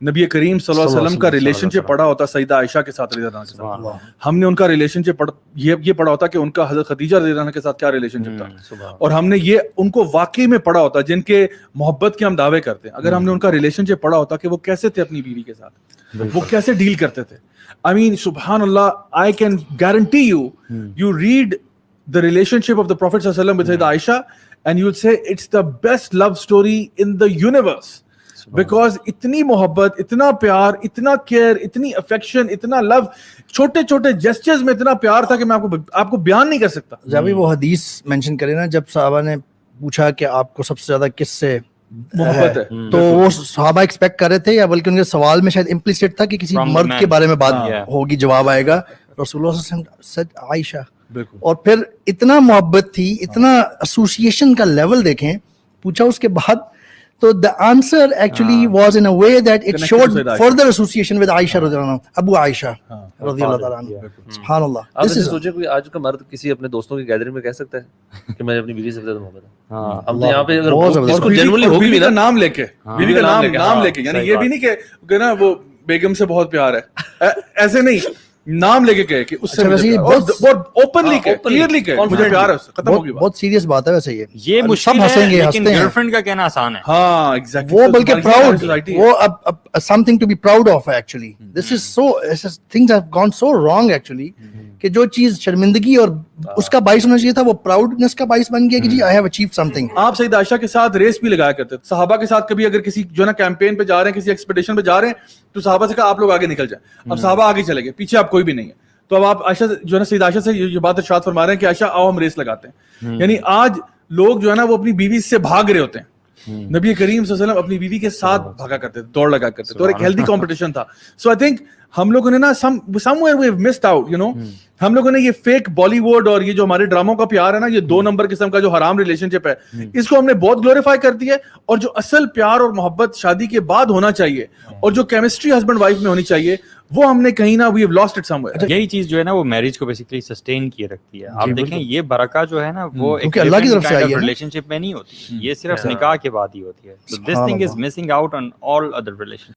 نبی کریم صلی اللہ علیہ وسلم کا ریلیشن شپ پڑھا ہوتا سیدہ عائشہ کے ساتھ رضی اللہ عنہا کے ساتھ, ہم نے ان کا ریلیشن شپ یہ پڑھا ہوتا کہ ان کا حضرت خدیجہ رضی اللہ عنہا کے ساتھ کیا ریلیشن شپ تھا, اور ہم نے یہ ان کو واقعی میں پڑھا ہوتا جن کے محبت کے ہم دعوے کرتے ہیں, اگر ہم نے ان کا ریلیشن شپ پڑھا ہوتا کہ وہ کیسے تھے اپنی بیوی کے ساتھ, وہ کیسے ڈیل کرتے تھے. I mean, سبحان اللہ, I can guarantee you read the relationship of the Prophet sallallahu alaihi wasallam with Sayyidah Aisha and you would say it's the best love story in the universe. Because اتنی محبت, اتنا پیار, اتنا care, اتنی affection, اتنا لو, چھوٹے چھوٹے gestures میں اتنا پیار تھا کہ میں آپ کو بیان نہیں کر سکتا. جب وہ حدیث مینشن کرے نا, جب صحابہ نے پوچھا کہ آپ کو سب سے زیادہ کس سے محبت ہے, تو وہ صحابہ ایکسپیکٹ کر رہے تھے, یا بلکہ ان کے سوال میں شاید امپلیسٹ تھا کہ کسی مرد کے بارے میں بات ہوگی, جواب آئے گا. رسول اللہ صلی اللہ علیہ وسلم said عائشہ, اور پھر اتنا محبت تھی, اتنا ایسوسیشن کا لیول دیکھیں, پوچھا اس کے بعد. So the answer actually was in a way that it showed further association with Aisha رضی اللہ عنہ, Abu Aisha رضی اللہ تعالیٰ عنہ. سبحان اللہ. آپ نے سوچے کوئی آج کا مرد کسی اپنے دوستوں کی گیدرنگ میں کہہ سکتا ہے کہ میں اپنی بیوی سے زیادہ محبت ہے؟ ہم یہاں پہ اگر اس کو جنرلی ہوگی بھی نا, نام لے کے, بیوی کا نام لے کے, یعنی یہ بھی نہیں کہ نا وہ بیگم سے بہت پیار ہے, ایسے نہیں, نام لے کے کہے کہ اس سے بہت اوپنلی کہے, کلیئرلی کہے مجھے پیار ہے, ختم ہو گئی. بہت سیریس بات ہے ویسے, یہ مشکل ہے لیکن گرل فرینڈ کا کہنا آسان ہے. ہاں ایگزیکٹلی, وہ بلکہ پراؤڈ, وہ something to be proud of actually. This is so things have gone so wrong actually, کہ جو چیز شرمندگی اور اس کا باعث ہونا چاہیے تھا وہ پراؤڈنس کا باعث بن گیا کہ جی I have achieved something. آپ سیدہ عائشہ کے ساتھ ریس بھی لگایا کرتے تھے, صحابہ کے ساتھ کبھی اگر کسی جو ہے نا کیمپین پہ جا رہے ہیں, کسی ایکسپیڈیشن پہ جا رہے ہیں, تو صحابہ سے کہا آپ لوگ آگے نکل جائیں. اب صحابہ آگے چلے گئے, پیچھے آپ کوئی بھی نہیں ہے, تو اب آپ عائشہ جو ہے نا سیدہ عائشہ سے یہ بات ارشاد فرما رہے ہیں کہ عائشہ آؤ ہم ریس لگاتے ہیں. یعنی آج لوگ جو ہے نا وہ اپنی بیوی سے بھاگ رہے ہوتے ہیں, نبی کریم صلی اللہ علیہ وسلم اپنی بیوی کے ساتھ بھاگا کرتے تھے, دوڑ لگا کرتے تھے, اور ایک ہیلدی کمپٹیشن تھا. سو آئی تھنک ہم لوگوں نے نا somewhere we have missed out, you know, ہم لوگوں نے یہ فیک بالی ووڈ اور یہ جو ہمارے ڈراموں کا پیار ہے نا, یہ 2 نمبر قسم کا جو حرام ریلیشن شپ ہے, اس کو ہم نے بہت گلوریفائی کر دیا ہے. اور جو اصل پیار اور محبت شادی کے بعد ہونا چاہیے, اور جو کیمسٹری ہسبینڈ وائف میں ہونی چاہیے, وہ ہم نے کہیں نہ we have lost it somewhere. یہی چیز جو ہے نا وہ میرج کو بیسیکلی سسٹین کیے رکھتی ہے. آپ دیکھیں یہ برکہ جو ہے نا وہ ایک اللہ کی طرف سے آئی ہے, ریلیشن شپ میں نہیں ہوتی, یہ صرف نکاح کے بعد ہی ہوتی ہے. So this thing is missing out on all other relationships.